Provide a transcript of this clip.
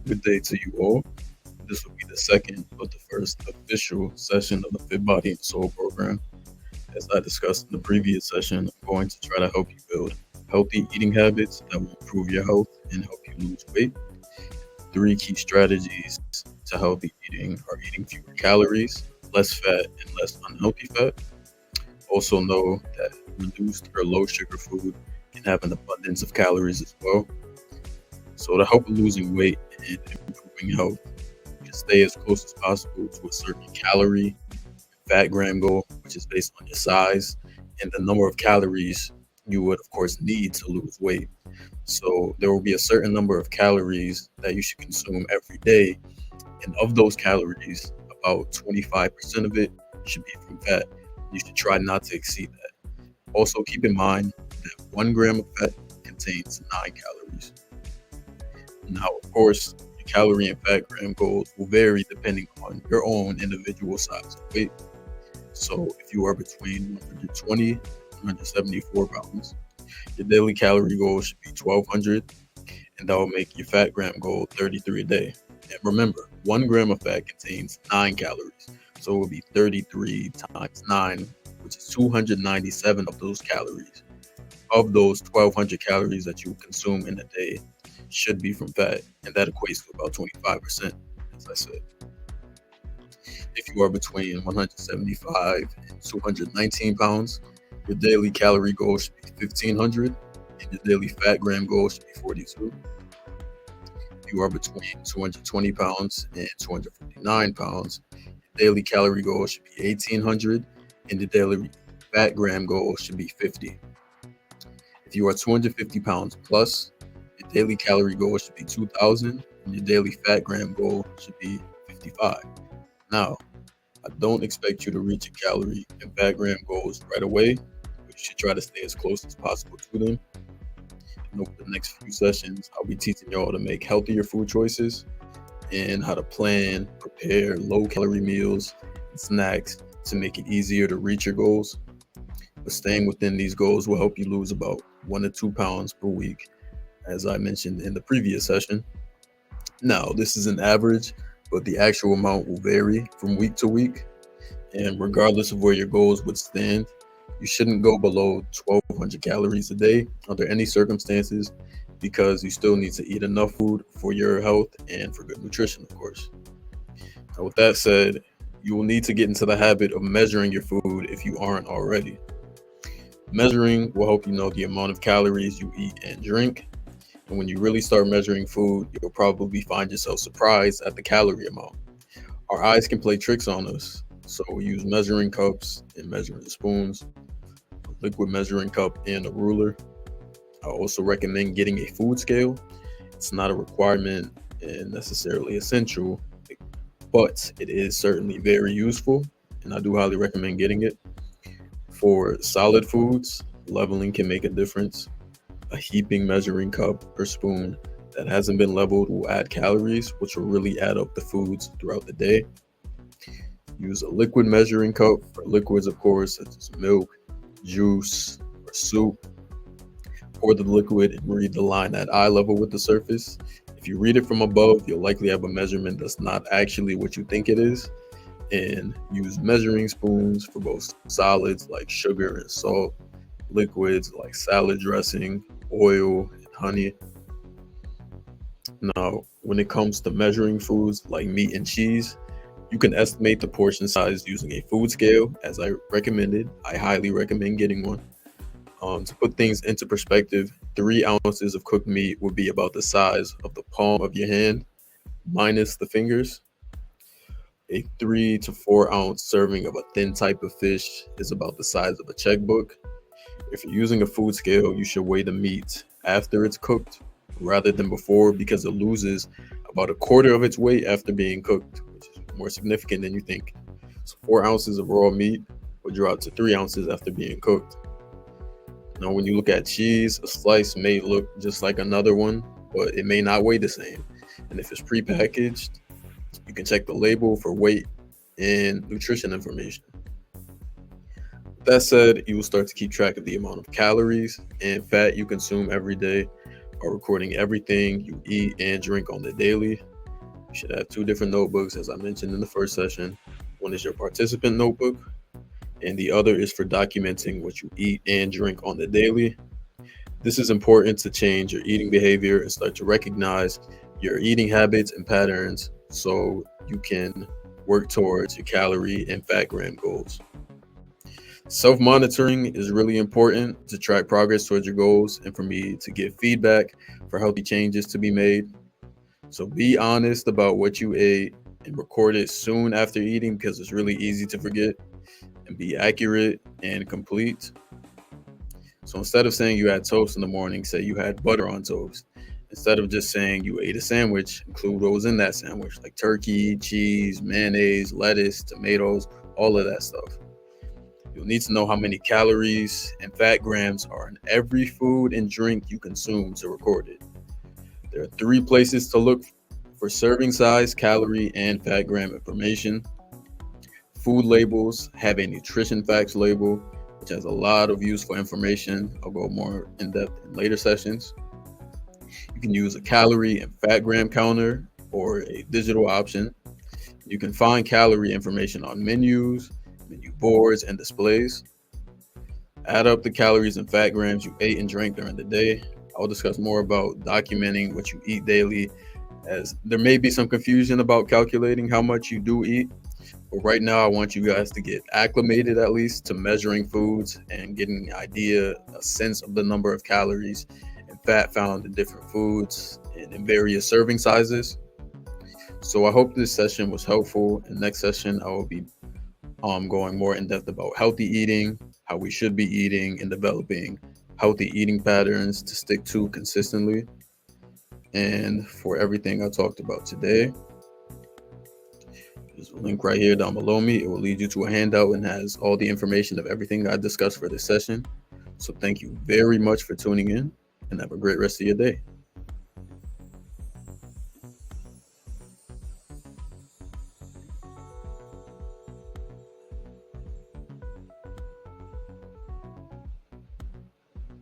Good day to you all. This will be the second of the first official session of the Fit Body and Soul program. As I discussed in the previous session, I'm going to try to help you build healthy eating habits that will improve your health and help you lose weight. Three key strategies to healthy eating are eating fewer calories, less fat, and less unhealthy fat. Also, know that reduced or low sugar food can have an abundance of calories as well. So, to help with losing weight and improving health, you can stay as close as possible to a certain calorie fat gram goal, which is based on your size and the number of calories you would, of course, need to lose weight. So there will be a certain number of calories that you should consume every day. And of those calories, about 25% of it should be from fat. You should try not to exceed that. Also, keep in mind that 1 gram of fat contains 9 calories. Now, of course, your calorie and fat gram goals will vary depending on your own individual size and weight. So if you are between 120 and 174 pounds, your daily calorie goal should be 1200, and that will make your fat gram goal 33 a day. And remember, 1 gram of fat contains 9 calories. So it will be 33 times 9, which is 297 of those calories. Of those 1200 calories that you consume in a day should be from fat, and that equates to about 25%, as I said. If you are between 175 and 219 pounds, your daily calorie goal should be 1500 and your daily fat gram goal should be 42. If you are between 220 pounds and 259 pounds, your daily calorie goal should be 1800 and your daily fat gram goal should be 50. If you are 250 pounds plus, your daily calorie goal should be 2000 and your daily fat gram goal should be 55. Now, I don't expect you to reach your calorie and fat gram goals right away, but you should try to stay as close as possible to them. And over the next few sessions, I'll be teaching y'all to make healthier food choices and how to plan, prepare low calorie meals and snacks to make it easier to reach your goals. But staying within these goals will help you lose about 1 to 2 pounds per week, as I mentioned in the previous session. Now, this is an average, but the actual amount will vary from week to week. And regardless of where your goals would stand, you shouldn't go below 1200 calories a day under any circumstances because you still need to eat enough food for your health and for good nutrition, of course. Now, with that said, you will need to get into the habit of measuring your food if you aren't already. Measuring will help you know the amount of calories you eat and drink. And when you really start measuring food, you'll probably find yourself surprised at the calorie amount. Our eyes can play tricks on us, so we use measuring cups and measuring spoons, a liquid measuring cup, and a ruler. I also recommend getting a food scale. It's not a requirement and necessarily essential, but it is certainly very useful, and I do highly recommend getting it. For solid foods, leveling can make a difference. A heaping measuring cup or spoon that hasn't been leveled will add calories, which will really add up the foods throughout the day. Use a liquid measuring cup for liquids, of course, such as milk, juice, or soup. Pour the liquid and read the line at eye level with the surface. If you read it from above, you'll likely have a measurement that's not actually what you think it is. And use measuring spoons for both solids like sugar and salt, liquids like salad dressing, oil, and honey. Now, when it comes to measuring foods like meat and cheese, you can estimate the portion size using a food scale, as I recommended. I highly recommend getting one. To put things into perspective, 3 ounces of cooked meat would be about the size of the palm of your hand, minus the fingers. A 3 to 4 ounce serving of a thin type of fish is about the size of a checkbook. If you're using a food scale, you should weigh the meat after it's cooked rather than before because it loses about a quarter of its weight after being cooked, which is more significant than you think. So 4 ounces of raw meat will drop to 3 ounces after being cooked. Now, when you look at cheese, a slice may look just like another one, but it may not weigh the same. And if it's prepackaged, you can check the label for weight and nutrition information. That said, you will start to keep track of the amount of calories and fat you consume every day by recording everything you eat and drink on the daily. You should have two different notebooks, as I mentioned in the first session. One is your participant notebook, and the other is for documenting what you eat and drink on the daily. This is important to change your eating behavior and start to recognize your eating habits and patterns so you can work towards your calorie and fat gram goals. Self-monitoring is really important to track progress towards your goals and for me to get feedback for healthy changes to be made. So be honest about what you ate and record it soon after eating because it's really easy to forget, and be accurate and complete. So instead of saying you had toast in the morning, say you had butter on toast. Instead of just saying you ate a sandwich, include what was in that sandwich, like turkey, cheese, mayonnaise, lettuce, tomatoes, all of that stuff. You'll need to know how many calories and fat grams are in every food and drink you consume to record it. There are 3 places to look for serving size, calorie, and fat gram information. Food labels have a nutrition facts label, which has a lot of useful information. I'll go more in depth in later sessions. You can use a calorie and fat gram counter or a digital option. You can find calorie information on menus, menu boards, and displays. Add up the calories and fat grams you ate and drank during the day. I'll discuss more about documenting what you eat daily, as there may be some confusion about calculating how much you do eat. But right now, I want you guys to get acclimated at least to measuring foods and getting an idea, a sense of the number of calories and fat found in different foods and in various serving sizes. So I hope this session was helpful. In the next session, I will be going more in depth about healthy eating, how we should be eating, and developing healthy eating patterns to stick to consistently. And for everything I talked about today, there's a link right here down below me. It will lead you to a handout and has all the information of everything I discussed for this session. So thank you very much for tuning in and have a great rest of your day.